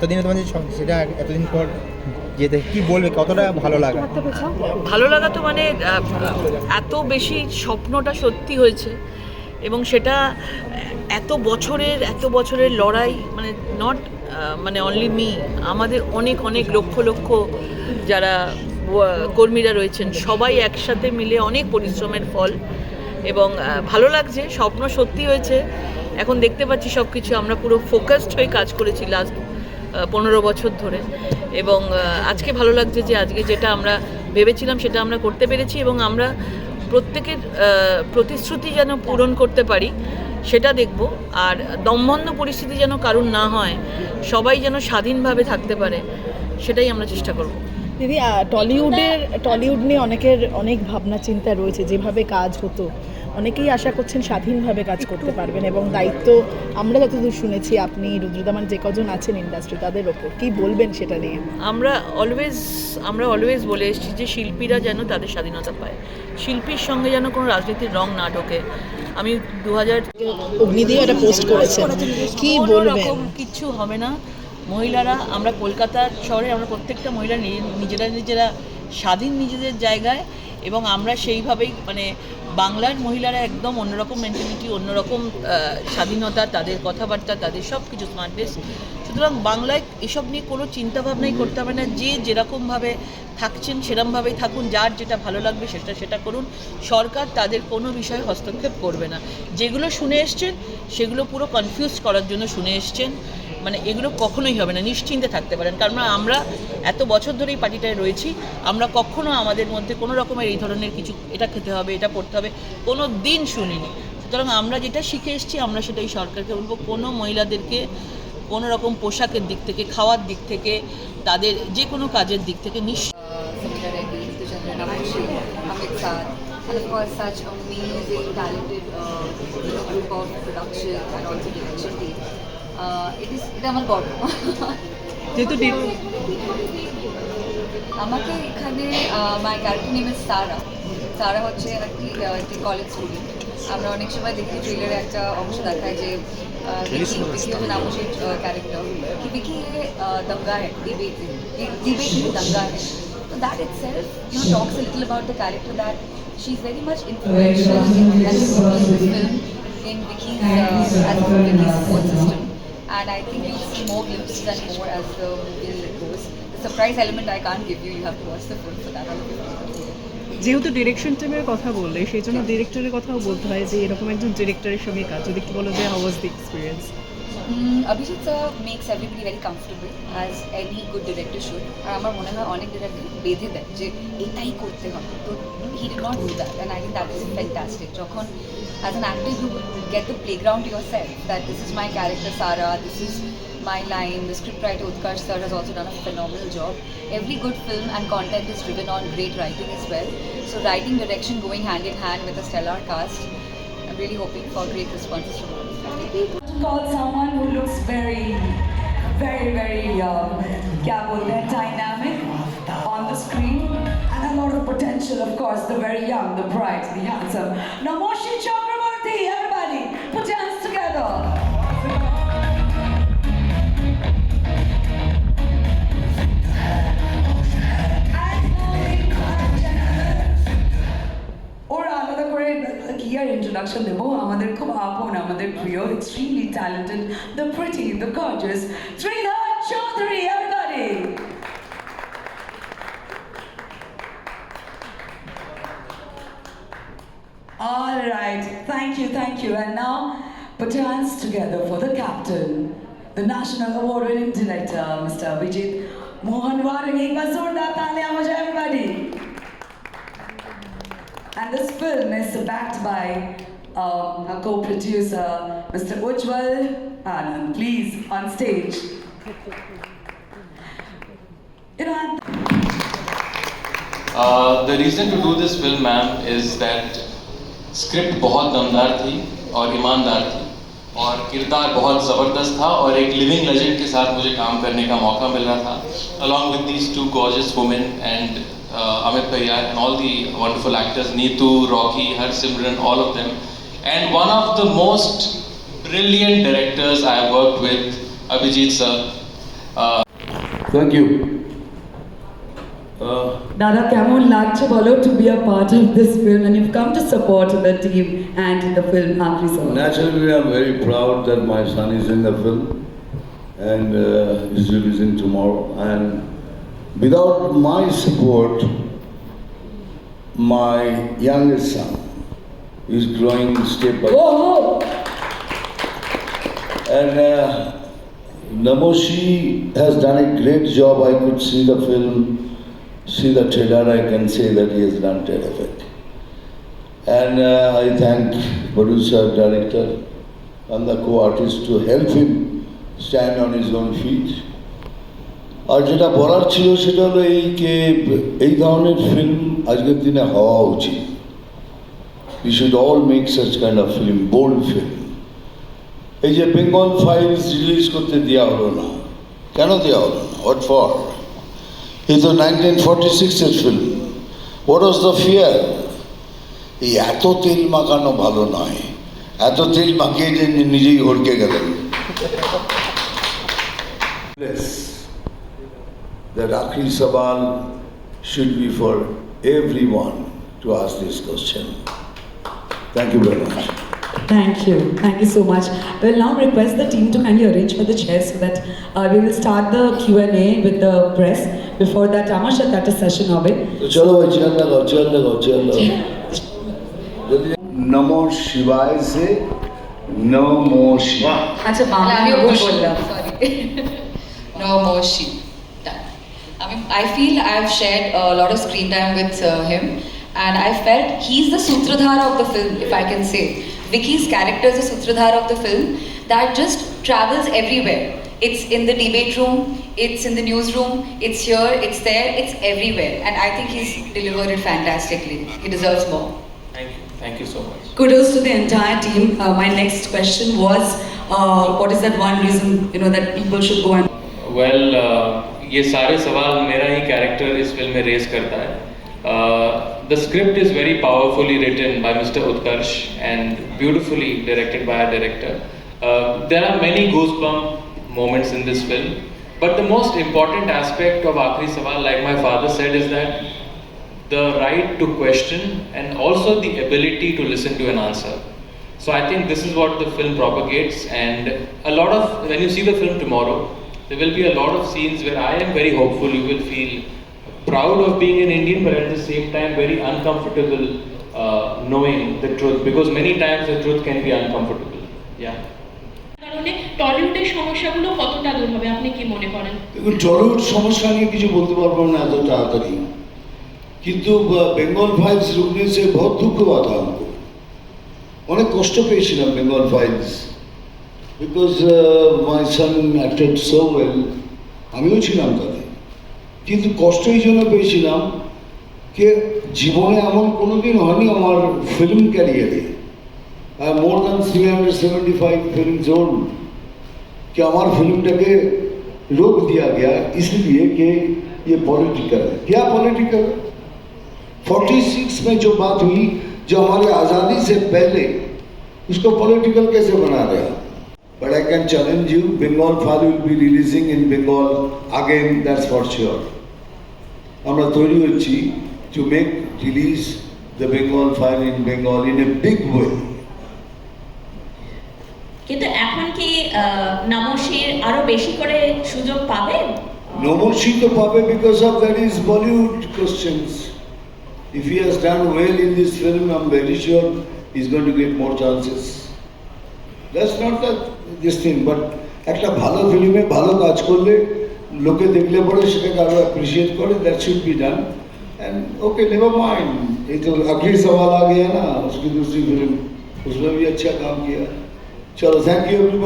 এতদিনে তোমার সেটা এতদিন পর যেতে কি বলবে, কতটা ভালো লাগা? ভালো লাগা তো মানে এত বেশি স্বপ্নটা সত্যি হয়েছে, এবং সেটা এত বছরের লড়াই, মানে নট মানে অনলি মি, আমাদের অনেক অনেক লক্ষ লক্ষ যারা কর্মীরা রয়েছেন সবাই একসাথে মিলে অনেক পরিশ্রমের ফল। এবং ভালো লাগছে, স্বপ্ন সত্যি হয়েছে। এখন দেখতে পাচ্ছি সব কিছু, আমরা পুরো ফোকাসড হয়ে কাজ করেছি লাস্ট 15 বছর ধরে, এবং আজকে ভালো লাগছে যে আজকে যেটা আমরা ভেবেছিলাম সেটা আমরা করতে পেরেছি, এবং আমরা প্রত্যেকের প্রতিশ্রুতি যেন পূরণ করতে পারি সেটা দেখব। আর দমবন্ধ পরিস্থিতি যেন কারুর না হয়, সবাই যেন স্বাধীনভাবে থাকতে পারে, সেটাই আমরা চেষ্টা করব। দিদি, টলিউড নিয়ে অনেকের অনেক ভাবনা চিন্তা রয়েছে, যেভাবে কাজ হতো অনেকেই আশা করছেন স্বাধীনভাবে কাজ করতে পারবেন, এবং দায়িত্ব আমরা যতদূর শুনেছি আপনি, রুদ্রদামান, যে কজন আছেন ইন্ডাস্ট্রি তাদের ওপর কি বলবেন সেটা নিয়ে? আমরা অলওয়েজ বলে এসেছি যে শিল্পীরা যেন তাদের স্বাধীনতা পায়, শিল্পীর সঙ্গে যেন কোনো রাজনীতির রং না ঢোকে। আমি 2000 অগ্নিদিও একটা পোস্ট করেছেন, কি বলবেন? কিচ্ছু হবে না। মহিলারা, আমরা কলকাতা শহরে আমরা প্রত্যেকটা মহিলা নিজেরা স্বাধীন নিজেদের জায়গায়, এবং আমরা সেইভাবেই মানে বাংলার মহিলারা একদম অন্যরকম মেন্টালিটি, অন্যরকম স্বাধীনতা, তাদের কথাবার্তা, তাদের সব কিছু স্মার্ট বেস। সুতরাং বাংলায় এসব নিয়ে কোনো চিন্তাভাবনাই করতে হবে না, যে যেরকমভাবে থাকছেন সেরকমভাবেই থাকুন, যার যেটা ভালো লাগবে সেটা করুন। সরকার তাদের কোনো বিষয়ে হস্তক্ষেপ করবে না। যেগুলো শুনে এসছেন সেগুলো পুরো কনফিউজ করার জন্য শুনে এসছেন, মানে এগুলো কখনোই হবে না, নিশ্চিন্তে থাকতে পারেন। কারণ আমরা এত বছর ধরেই পার্টিটায় রয়েছি, আমরা কখনো আমাদের মধ্যে কোনো রকমের এই ধরনের কিছু, এটা খেতে হবে, এটা পড়তে হবে, কোনো দিন শুনিনি। সুতরাং আমরা যেটা শিখে এসেছি আমরা সেটাই সরকারকে বলবো, কোনো মহিলাদেরকে কোনো রকম পোশাকের দিক থেকে, খাওয়ার দিক থেকে, তাদের যে কোনো কাজের দিক থেকে Samira Reddy, Chandra Namoshi, Amit Saad, and of course such amazing, talented group of production and also direction team. এটা আমার গর্ব। যেহেতু আমাকে এখানে মাই ক্যারেক্টার নেম ইজ সারা হচ্ছে একটি কলেজ স্টুডেন্ট। আমরা অনেক সময় দেখি ট্রেলারে একটা অংশ দেখায় যে विकी जो नामोशी कैरेक्टर कि विकी ये दंगा है, डिबेट में दंगा है. So that itself, talks a little about the character, that she's very much influential in this film, in Vicky's as Vicky's support system. And I think you'll see more glimpses and more as the movie goes. The surprise element I can't give you. You have to watch the film for that. যেহেতু direction টিমের কথা বললে, সেই জন্য ডিরেক্টরের কথাও বলতে হয় যে এরকম একজন ডিরেক্টরের সঙ্গে কাজ, যদি কি বলো যে how was the experience? Abhijit sir makes everybody very comfortable, as any good director should. আর আমার মনে হয় অনেক ডিরেক্টর বেঁধে দেয় যে এটাই করতে হবে, তো he did not do that, and I think that is fantastic. যখন as an actor you get the playground yourself, that this is my character Sara, this is my line. The scriptwriter Utkarsh sir has also done a phenomenal job. Every good film and content is driven on great writing as well. So writing, direction going hand in hand with a stellar cast. I'm really hoping for great responses from all. Call someone who looks very, very, very dynamic on the screen, and a lot of potential, of course. The very young, the bright, the handsome Namoshi Chakraborty. Everybody, put your hands together. Introduction debo amader khub apon, amader priyo, extremely talented, the pretty, the gorgeous Sridhar Chaudhary. Everybody, all right, thank you. And now put your hands together for the captain, the national award-winning director, Mr. Abhijit Mohan Waring. Ek baar zordar taaliyan ho jaye, everybody. And this film is backed by a co-producer, Mr. Ujjwal Anand. Please, on stage. The reason to do this film, ma'am, is that script बहुत दमदार थी और ईमानदार थी, और किरदार बहुत ज़बरदस्त था, और एक लिविंग लेजेंड के साथ मुझे काम करने का मौका मिल रहा था, along with these two gorgeous women and Amit Bhaiya and all the wonderful actors, Neetu, Rocky, Harsimran, all of them. And one of the most brilliant directors I have worked with, Abhijit sir. Thank you. Dada, kemon lagche bolo to be a part of this film and you've come to support the team and the film Aakhri Sawal. Naturally, I'm very proud that my son is in the film and is releasing tomorrow. And without my support, my youngest son is growing step by step. Whoa! And Namoshi has done a great job. I could see the film, see the trailer, I can say that he has done terrific. And I thank producer, director and the co-artist to help him stand on his own feet. আর যেটা বলার ছিল সেটা হলো এই ধরনের film আজকের দিনে হওয়া উচিত। We should all make such kind of film, bold film. এই যে বেঙ্গল ফাইলস রিলিজ করতে দেওয়া হলো না, কেন দেওয়া হলো না? What for? এই তো 1946-এর film. What was the fear? এই এত তেল মাখানো ভালো নয়, এত তেল মাখিয়ে যে নিজেই হড়কে গেলেন। That Aakhri Sawal should be for everyone to ask this question. Thank you very much. Thank you so much. We'll now request the team to kindly arrange for the chairs so that we will start the Q&A with the press. Before that, আমার সাথে একটা session হবে। তো চলো ভাই, chair লাগাও, chair লাগাও, chair লাগাও। যদি নমো শিবায় সে নমো শিবা। আচ্ছা, বাংলা আমিও ভুল ভুল বললাম। Sorry No more she. Done. I feel I've shared a lot of screen time with him, and I felt he's the sutradhara of the film, if I can say. Vicky's character is the sutradhara of the film that just travels everywhere. It's in the debate room, it's in the newsroom, it's here, it's there, it's everywhere. And I think he's delivered it fantastically. He deserves more. Thank you so much. Kudos to the entire team. My next question was, what is that one reason that people should go and Well, ये सारे सवाल मेरा ही character इस film में raise करता है. The script is very powerfully written by Mr. Utkarsh and beautifully directed by our director. There are many goosebump moments in this film, but the most important aspect of Aakhri Sawal, like my father said, is that the right to question and also the ability to listen to an answer. So I think this is what the film propagates, and a lot of, when you see the film tomorrow, there will be a lot of scenes where I am very hopeful you will feel proud of being an Indian, but at the same time very uncomfortable knowing the truth, because many times the truth can be uncomfortable. Yeah. কারণে টলিউডের সমস্যাগুলো কতটা দূর হবে আপনি কি মনে করেন? দেখুন, টলিউড সমস্যা নিয়ে কিছু বলতে পারবো না এত তাড়াতাড়ি, কিন্তু বেঙ্গল ফাইলস রুকনে সে বহুত দুঃখ বাধা हमको, অনেক কষ্ট পেয়েছিলাম Bengal Files, because my son acted so well, আমিও ছিলাম তাতে, কিন্তু কষ্ট এই জন্য পেয়েছিলাম যে জীবনে এমন কোনোদিন হয়নি আমার ফিল্ম ক্যারিয়ারে, मोर देन 375 फिल्म्स ओल्ड, कि हमारे फिल्म के रोक दिया गया इसलिए कि ये पॉलिटिकल है। क्या पॉलिटिकल? 46 में जो बात हुई, जो हमारी आज़ादी से पहले, उसको पॉलिटिकल कैसे बना रहे हैं? But I can challenge you, Bengal file will be releasing in Bengal again, that's for sure. আমরা তৈরি হচ্ছি to make release the Bengal file in Bengal in a big way. কিন্তু এখন কি নামশির আরো বেশি করে সুযোগ পাবে? Namoshi to pabe because of that is Bollywood questions. If he has done well in this film, I'm very sure he's going to get more chances. That's not this thing, but একটা ভালো ফিল্মে ভালো কাজ করলে লোকে দেখলে পরে সেটাকে আরো অ্যাপ্রিশিয়েট করে, that should be done. And okay, never mind. ये तो आखिरी सवाल आ गया ना, उसकी दूसरी फिल्म, उसमें भी अच्छा काम किया. चलो, thank you everybody.